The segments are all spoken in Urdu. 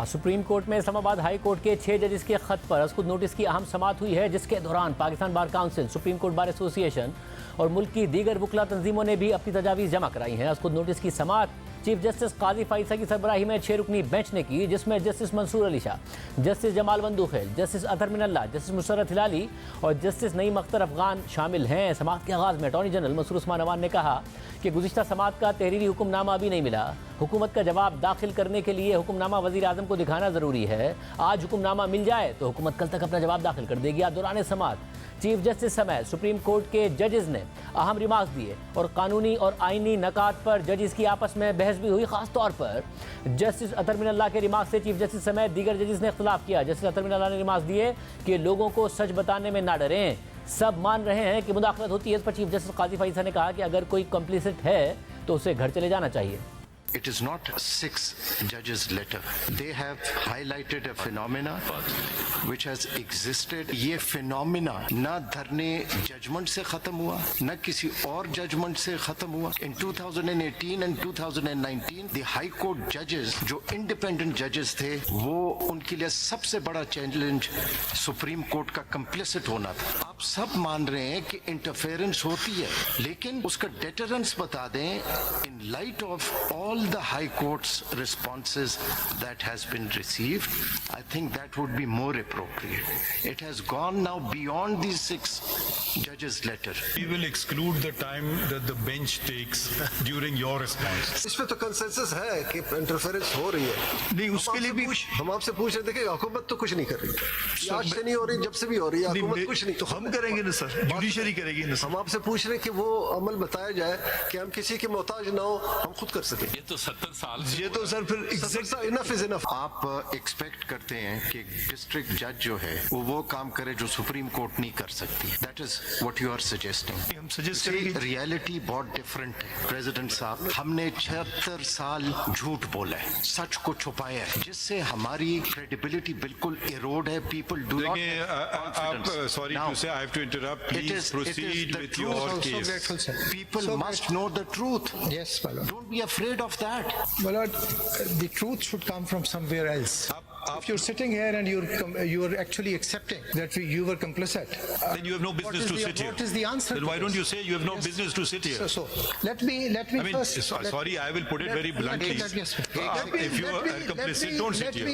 سپریم کورٹ میں اسلام آباد ہائی کورٹ کے 6 ججز کے خط پر از خود نوٹس کی اہم سماعت ہوئی ہے، جس کے دوران Pakistan bar council, supreme court bar ایسوسی ایشن اور ملک کی دیگر وکلا تنظیموں نے بھی اپنی تجاویز جمع کرائی ہیں۔ از خود نوٹس کی سماعت چیف جسٹس قاضی فائز کی سربراہی میں 6 رکنی بینچ نے کی، جس میں جسٹس منصور علی شاہ، جسٹس جمال بندوخیل، جسٹس اطہر من اللہ، جسٹس مسرت ہلالی اور جسٹس نعیم اختر افغان شامل ہیں۔ سماعت کے آغاز میں اٹارنی جنرل مسرور عثمان عوان نے کہا کہ گزشتہ سماعت کا تحریری حکم نامہ ابھی نہیں ملا، حکومت کا جواب داخل کرنے کے لیے حکم نامہ وزیر اعظم کو دکھانا ضروری ہے، آج حکم نامہ مل جائے تو حکومت کل تک اپنا جواب داخل کر دے گی۔ دوران سماعت چیف جسٹس سمیت سپریم کورٹ کے ججز نے اہم ریمارکس دیے اور قانونی اور آئینی نکات پر ججز کی آپس میں بحث بھی ہوئی۔ خاص طور پر جسٹس اطہر من اللہ کے ریمارکس سے چیف جسٹس سمیت دیگر ججز نے اختلاف کیا۔ جسٹس اطہر من اللہ نے ریمارکس دیے کہ لوگوں کو سچ بتانے میں نہ ڈریں، سب مان رہے ہیں کہ مداخلت ہوتی ہے۔ اس پر چیف جسٹس قاضی فائز نے کہا کہ اگر کوئی کمپلیسٹ ہے تو اسے گھر چلے جانا چاہیے۔ It is not 6 judges' letter. They have highlighted a phenomena which has existed. یہ phenomena نہ دھرنے ججمنٹ سے ختم ہوا، نہ کسی اور ججمنٹ سے ختم ہوا۔ In 2018 and 2019 the high court judges جو independent judges تھے، وہ ان کے لیے سب سے بڑا چیلنج سپریم کورٹ کا کمپلیسٹ ہونا تھا۔ آپ سب مان رہے ہیں کہ انٹرفیئرنس ہوتی ہے، لیکن اس کا ڈیٹرنس بتا دیں in light of all the high court's responses that has been received. I think that would be more appropriate. It has gone now beyond these 6 judges' letter. We will exclude the time that the bench takes during your response. اس پہ تو کنسنسس ہے کہ انٹرفیئرنس ہو رہی ہے۔ نہیں، اس کے لیے بھی ہم آپ سے پوچھ رہے تھے کہ حکومت تو کچھ نہیں کر رہی، آج سے نہیں ہو رہی، جب سے بھی ہو رہی ہے حکومت کچھ نہیں، تو ہم کریں گے نا سر، جوڈیشری کرے گی نا سر۔ ہم آپ سے پوچھ رہے ہیں کہ وہ عمل بتایا جائے کہ ہم کسی کے محتاج نہ ہو، ہم خود کر سکیں۔ یہ تو 70 سال یہ تو سر پھر انف از انف۔ آپ ایکسپیکٹ کرتے ہیں کہ ڈسٹرکٹ جج جو ہے وہ کام کرے جو سپریم کورٹ نہیں کر سکتی۔ That is what you are suggesting. ہم سجیسٹ کریں گے، ریالٹی بہت ڈفرنٹ ہے پریزیڈنٹ صاحب۔ ہم نے 76 سال جھوٹ بولا ہے، سچ کو چھپایا ہے، جس سے ہماری کریڈیبلٹی بالکل ایروڈ ہے۔ پیپل ڈو ناٹ دیکھیں آپ، sorry to say, I have to interrupt, please proceed with your case. People must know the truth. Yes, my lord. Don't be afraid of that. My lord, the truth should come from somewhere else. If you're sitting here and you're actually accepting that you were complicit, Then you have no business to sit here. What is the answer? Then to why this? don't you say you have no business to sit here? So let me I mean, first. sorry, I will put it very bluntly. Yes. If you are complicit, don't sit here.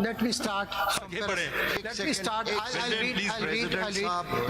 Let me start. آگے بڑھیں۔ Let me start. I'll read.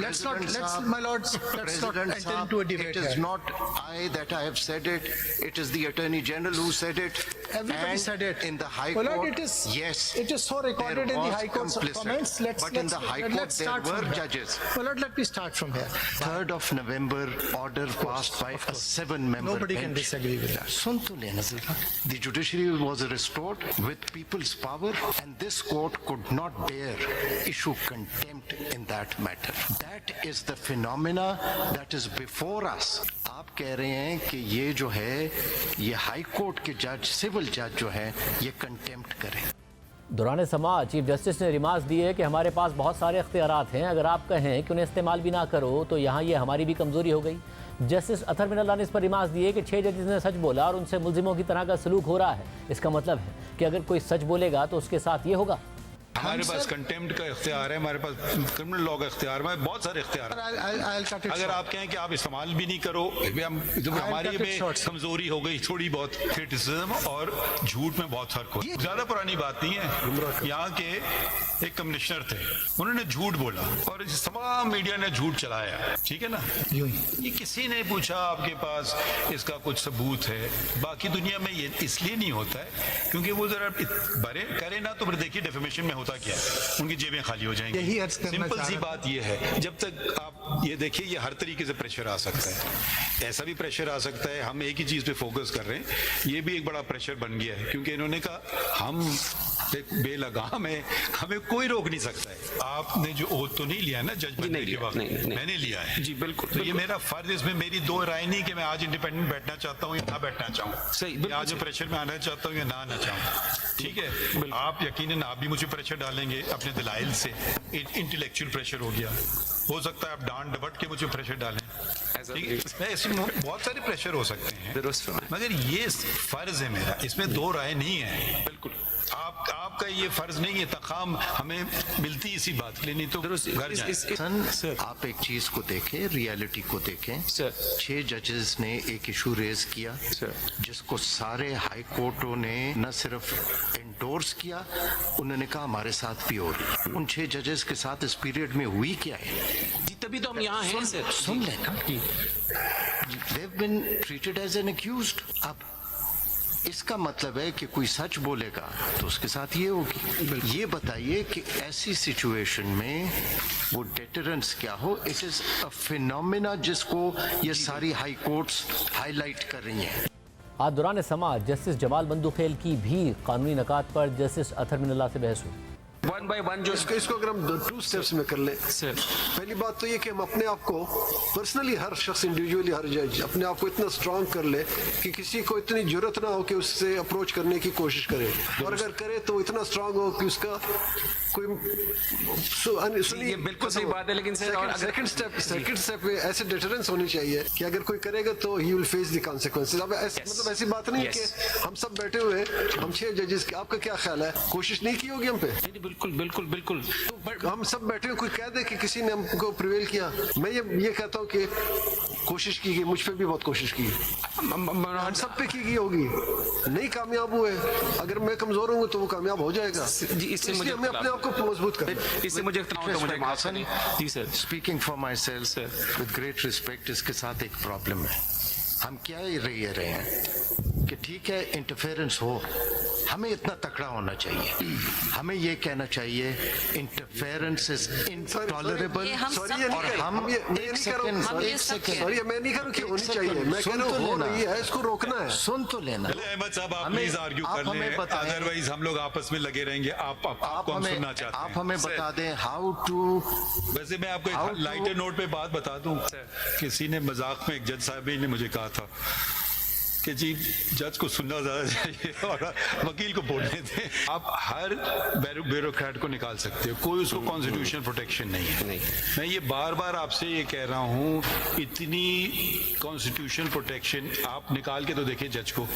Let's not, my lords, let's not enter into a debate It is here. not I that I have said it. It is the Attorney General who said it. Everybody And said it. in the High My lord, Court. Yes. It is so recorded there in the was High Court's complicit. comments. But in the High Court let's there start were from here. judges. My lord, let me start from here. 3rd of November order passed by a 7-member Nobody can bench. disagree with that. Sun to lena zara. The judiciary was restored with people's power, and this court could not dare issue contempt in that matter. That is the phenomena that is before us. آپ کہہ رہے ہیں کہ یہ جو ہے، یہ ہائی کورٹ کے جج، سول جج جو ہے، یہ کنٹمپٹ کریں۔ دوران سماعت چیف جسٹس نے ریمارکس دیے کہ ہمارے پاس بہت سارے اختیارات ہیں، اگر آپ کہیں کہ انہیں استعمال بھی نہ کرو تو یہاں یہ ہماری بھی کمزوری ہو گئی۔ جسٹس اطہر من اللہ نے اس پر ریمارکس دیے کہ 6 ججز نے سچ بولا اور ان سے ملزموں کی طرح کا سلوک ہو رہا ہے۔ اس کا مطلب ہے کہ اگر کوئی سچ بولے گا تو اس کے ساتھ یہ ہوگا۔ ہمارے پاس کنٹمپٹ کا اختیار ہے، ہمارے پاس کرمنل لاء کا اختیار ہے، بہت سارے اختیار ہیں۔ اگر آپ کہیں کہ آپ استعمال بھی نہیں کرو، ہماری میں کمزوری ہو گئی تھوڑی بہت، کرٹیسزم اور جھوٹ میں بہت فرق ہو۔ زیادہ پرانی بات نہیں ہے، یہاں کے ایک کمشنر تھے، انہوں نے جھوٹ بولا اور تمام میڈیا نے جھوٹ چلایا، ٹھیک ہے نا؟ یہ کسی نے پوچھا آپ کے پاس اس کا کچھ ثبوت ہے؟ باقی دنیا میں یہ اس لیے نہیں ہوتا ہے کیونکہ وہ ذرا بڑے کرے نا، تو پھر دیکھیے ڈیفیمیشن میں ہوتا کیا ہے، ان کی جیبیں خالی ہو جائیں گی۔ سمپل سی بات یہ ہے، جب تک آپ یہ دیکھیے، یہ ہر طریقے سے پریشر آ سکتا ہے، ایسا بھی پریشر آ سکتا ہے، ہم ایک ہی چیز پہ فوکس کر رہے ہیں، یہ بھی ایک بڑا پریشر بن گیا ہے، کیونکہ انہوں نے کہا ہم بے لگام ہے، ہمیں کوئی روک نہیں سکتا ہے۔ آپ نے جو اوتھ تو نہیں لیا ہے نا جج بننے کے وقت، میں نے لیا ہے جی، بالکل۔ تو یہ میرا فرض، اس میں میری دو رائے نہیں کہ میں آج انڈیپینڈنٹ بیٹھنا چاہتا ہوں یا نہ بیٹھنا چاہوں، صحیح، آج پریشر میں آنا چاہتا ہوں یا نہ آنا چاہوں، ٹھیک ہے؟ آپ یقیناً آپ بھی مجھے پریشر ڈالیں گے اپنے دلائل سے، انٹلیکچوئل پریشر ہو گیا، ہو سکتا ہے آپ ڈانٹ ڈپٹ کے مجھے پریشر ڈالیں، ایسے بہت سارے پریشر ہو سکتے ہیں، مگر یہ فرض ہے میرا، اس میں دو رائے نہیں ہے، بالکل۔ آپ کا یہ فرض نہیں ہے، تقام ہمیں ملتی اسی بات کے لیے، نہیں تو گھر جائیں۔ سن آپ ایک چیز کو دیکھیں، ریالٹی کو دیکھیں۔ 6 ججز نے ایک ایشو ریز کیا جس کو سارے ہائی کورٹوں نے نہ صرف انڈورس کیا، انہوں نے کہا ہمارے ساتھ بھی ہو رہی۔ ان 6 ججز کے ساتھ اس پیریڈ میں ہوئی کیا ہے؟ جی تبھی تو ہم یہاں ہیں سر۔ سن لیں نا، they've been treated as an accused۔ اب اس کا مطلب ہے کہ کوئی سچ بولے گا تو اس کے ساتھ یہ ہوگی۔ یہ بتائیے کہ ایسی سچویشن میں وہ ڈیٹرنس کیا ہو؟ اٹ از اے فینومینا جس کو یہ ساری ہائی کورٹس ہائی لائٹ کر رہی ہیں۔ آج دوران سماعت جسٹس جمال بندوخیل کی بھی قانونی نکات پر جسٹس اطہر من اللہ سے بحث ہوئی۔ 1 by 1 جو اس کو اگر ہم 2 سٹیپس میں کر لیں، پہلی بات تو یہ کہ ہم اپنے آپ کو پرسنلی، ہر شخص انڈیویجولی، ہر جج اپنے آپ کو اتنا اسٹرانگ کر لے کہ کسی کو اتنی ضرورت نہ ہو کہ اس سے اپروچ کرنے کی کوشش کرے، اور اگر کرے تو اتنا اسٹرانگ ہو کہ اس کا کوئی یہ بالکل صحیح بات ہے، لیکن سیکنڈ اسٹیپ میں ایسے ڈیٹرنس ہونی چاہیے کہ اگر کوئی کرے گا تو ہی ول فیس دی کانسیکوینسز۔ اب مطلب ایسی بات نہیں ہے کہ ہم سب بیٹھے ہوئے ہم 6 ججز کے، آپ کا کیا خیال ہے؟ کوشش نہیں کی ہوگی ہم پہ؟ بالکل ہم سب بیٹھے ہوئے، کوئی کہہ دے کہ کسی نے ہم کو پریویل کیا؟ میں یہ کہتا ہوں کہ کوشش کی گئی، مجھ پہ بھی بہت کوشش کی، ہم سب پہ کی گئی ہوگی، نہیں کامیاب ہوئے۔ اگر میں کمزور ہوں گا تو وہ کامیاب ہو جائے گا۔ اس لیے ہمیں اپنے آپ کو مضبوط کرنا ہے۔ اس سے مجھے اختلاف تو مجھے معاف کریں۔ جی sir, speaking for myself with great respect, اس کے ساتھ ایک پرابلم ہے۔ ہم کیا ہی رہے ہیں کہ ٹھیک ہے انٹرفیئرنس ہو، ہمیں اتنا تکڑا ہونا چاہیے، ہمیں یہ کہنا چاہیے انٹرفیئرنس از انٹالریبل، اور ہم ایک سیکنڈ سوری میں نہیں کہہ رہا کہ ہونی چاہیے، میں کہہ رہا ہوں ہو رہی ہے، اس کو روکنا ہے۔ سن تو لینا۔ احمد صاحب آپ پلیز آرگیو کر لیں، ادروائز ہم لوگ آپس میں لگے رہیں گے۔ آپ کو ہم سننا چاہتے ہیں، آپ ہمیں بتا دیں ہاؤ ٹو۔ ویسے میں آپ کو ایک لائٹر نوٹ پہ بات بتا دوں، کسی نے مذاق میں، ایک جج صاحب نے مجھے کہا تھا کہ جی جج کو سننا زیادہ چاہیے اور وکیل کو بولنے دیں۔ آپ ہر بیوروکریٹ کو نکال سکتے ہو، کوئی اس کو کانسٹیٹیوشنل پروٹیکشن نہیں ہے۔ میں یہ بار بار آپ سے یہ کہہ رہا ہوں، اتنی کانسٹیٹیوشنل پروٹیکشن آپ نکال کے تو دیکھیں جج کو،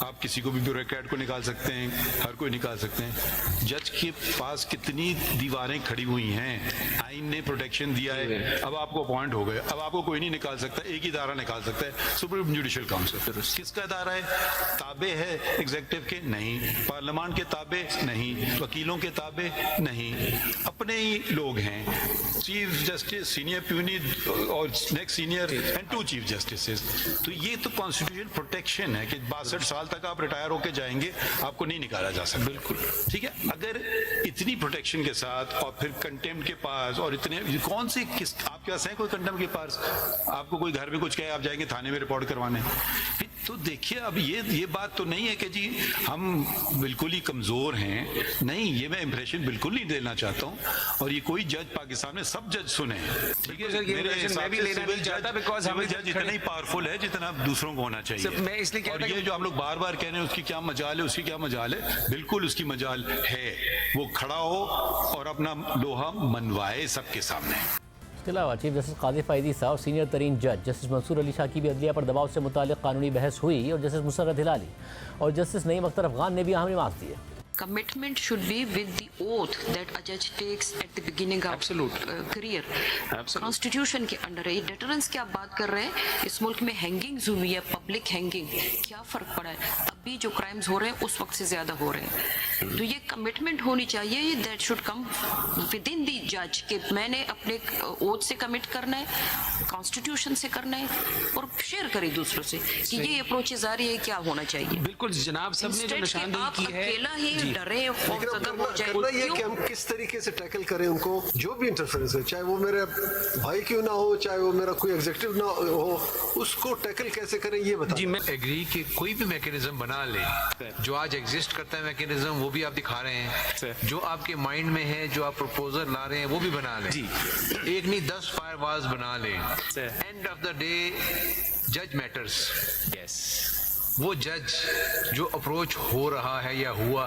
آپ کسی کو بھی بیوروکریٹ کو نکال سکتے ہیں، ہر کوئی نکال سکتے ہیں۔ جج کے پاس کتنی دیواریں کھڑی ہوئی ہیں، آئین نے پروٹیکشن دیا ہے، اب آپ کو اپوائنٹ ہو گئے، اب آپ کو کوئی نہیں نکال سکتا، ایک ہی ادارہ نکال سکتا ہے، سپریم جوڈیشل کاؤنسل۔ کس کا ادارہ ہے؟ تابع ہے ایگزیکٹو کے؟ نہیں۔ پارلیمان کے تابع؟ نہیں۔ وکیلوں کے تابع؟ نہیں۔ اپنے ہی لوگ ہیں، چیف جسٹس، سینئر پیونی اور next senior and 2 chief justices. تو یہ تو کانسٹیٹیوشن پروٹیکشن ہے کہ 62 سال تک آپ ریٹائر ہو کے جائیں گے، آپ کو نہیں نکالا جا سکتا۔ بالکل ٹھیک ہے۔ اگر اتنی پروٹیکشن کے ساتھ اور پھر کنٹیمپٹ کے پاس، اور اتنے کون سی آپ کے پاس ہے کوئی کنٹیمپٹ کے پاس؟ آپ کو کوئی گھر میں کچھ کہے آپ جائیں گے تھانے میں رپورٹ کروانے؟ تو دیکھیے اب یہ بات تو نہیں ہے کہ جی ہم بالکل ہی کمزور ہیں، نہیں، یہ میں امپریشن بالکل نہیں دینا چاہتا ہوں، اور یہ کوئی جج پاکستان میں سب جج سنیں، ٹھیک ہے؟ میرے حساب سے سول جج اتنا ہی پاورفل ہے جتنا دوسروں کو ہونا چاہیے۔ میں اس لیے اور یہ جو ہم لوگ بار بار کہہ رہے ہیں اس کی کیا مجال ہے، اس کی کیا مجال ہے، بالکل اس کی مجال ہے، وہ کھڑا ہو اور اپنا لوہا منوائے سب کے سامنے۔ اس کے علاوہ چیف جسٹس قاضی فائزی صاحب اور سینئر ترین جج جسٹس منصور علی شاہ کی بھی عدلیہ پر دباؤ سے متعلق قانونی بحث ہوئی، اور جسٹس مسرت ہلالی اور جسٹس نعیم اختر افغان نے بھی اہم ریمارکس دیے۔ Commitment should be with the oath that a judge takes at the beginning of career. Constitution کے اندر ہے۔ ڈیٹرنس کی آپ بات کر رہے ہیں، اس ملک میں ہینگنگز ہوئی ہے، پبلک ہینگنگ، کیا فرق پڑا ہے؟ اب بھی جو کرائمز ہو رہے ہیں اس وقت سے زیادہ ہو رہے ہیں، تو یہ کمٹمنٹ ہونی چاہیے، that should come with in the جج کہ میں نے اپنے اوتھ سے کمٹ کرنا ہے، کانسٹیٹیوشن سے کرنا ہے، اور شیئر کرے دوسروں سے کہ یہ اپروچز آ رہی ہے، کیا ہونا چاہیے۔ بالکل جناب، سب نے جو نشاندہی کی ہے، اکیلا ہی ڈرے کرنا یہ کہ ہم کس طریقے سے ٹیکل کریں ان کو، جو بھی انٹرفیئرنس ہے، چاہے وہ میرے بھائی کیوں نہ ہو، چاہے وہ میرا کوئی ایگزیکٹو نہ ہو، اس کو ٹیکل کیسے کریں یہ بتائیں۔ جی میں ایگری کہ کوئی بھی میکینزم بنا لیں، جو آج ایگزسٹ کرتا ہے میکینزم وہ بھی آپ دکھا رہے ہیں، جو آپ کے مائنڈ میں ہے، جو آپ پروپوزل لا رہے ہیں وہ بھی بنا لیں، ایک نہیں 10 فائر والز بنا لیں۔ اینڈ آف دا ڈے جج میٹرز، وہ جج جو اپروچ ہو رہا ہے یا ہوا،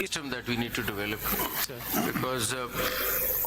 System that we need to develop because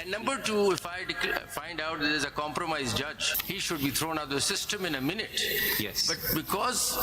And number two, if I find out there is a compromised judge, he should be thrown out of the system in a minute. Yes. But because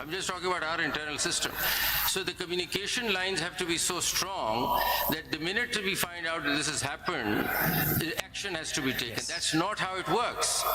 I'm just talking about our internal system. So the communication lines have to be so strong that the minute we find out that this has happened, action has to be taken. That's not how it works.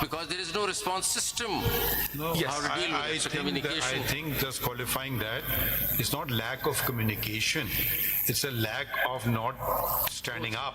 because there is no response system. No, how to deal with it. Communication. I think just qualifying that, it's not lack of communication, it's a lack of not standing up,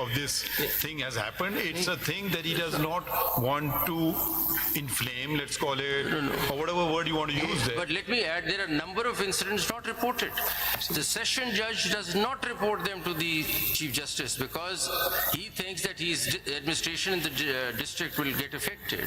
of this thing has happened, it's a thing that he does not want to inflame, let's call it, or whatever word you want to use there. But let me add, there are a number of incidents not reported. The session judge does not report them to the Chief Justice because he thinks that his administration in the district will get affected.